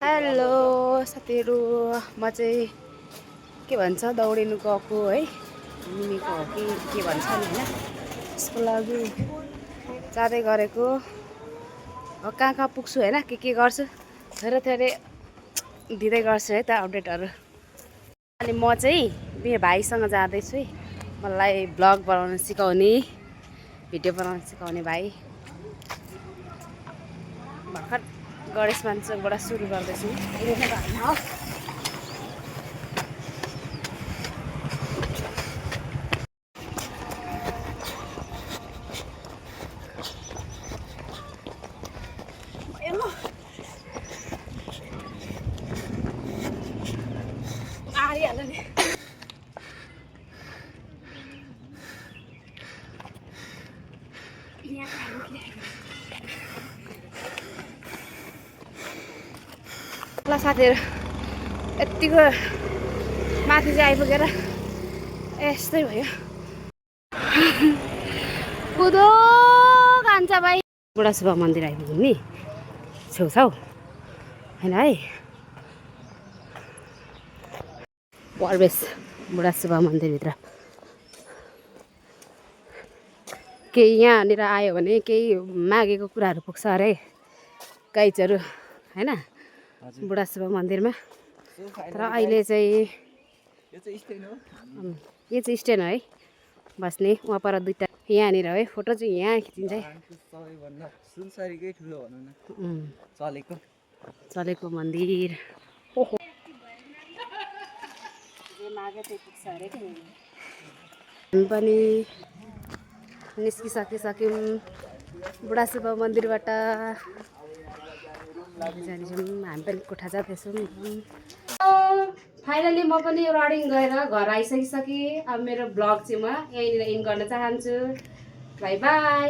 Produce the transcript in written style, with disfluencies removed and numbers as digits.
Hello साथीहरू, म चाहिँ के भन्छ दौडिनु गएको है, मिमीको हो कि के भन्छ नि होइन, त्यसको लागि जाँदै गरेको हो। कहाँ कहाँ पुग्छु होइन, के गर्छु थोरै थोरै दिँदै गर्छु है त अपडेटहरू। अनि म चाहिँ मेरो भाइसँग जाँदैछु है, मलाई ब्लग बनाउन सिकाउने, भिडियो बनाउन सिकाउने भाइ। भर्खर गणेश मान्छेबाट सुरु गर्दैछु। ल साथीहरू, यत्तिको माथि चाहिँ आइपुगेर यस्तै भयो। कुदो कान्छ भाइ, बुढा शुभ मन्दिर आइपुग्यो नि छेउछाउ होइन है। प्रवेश बुढा शुभ मन्दिरभित्र केही यहाँनिर आयो भने केही मागेको कुराहरू पुग्छ अरे गाइजहरू होइन, बुढा शुभ मन्दिरमा। तर अहिले चाहिँ यो चाहिँ स्ट्यान्ड हो है बस्ने, वहाँ पर दुईवटा यहाँनिर है फोटो चाहिँ यहाँ खिचिन्छ है। चलेको मन्दिर हामी पनि निस्किसक्यौँ बुढा शुभ मन्दिरबाट। जान्छौँ हामी पनि कोठा जाँदैछौँ। फाइनली म पनि रनिङ गएर घर आइसकिसकेँ। अब मेरो ब्लग चाहिँ म यहीँनिर इन्ड गर्न चाहन्छु। By by.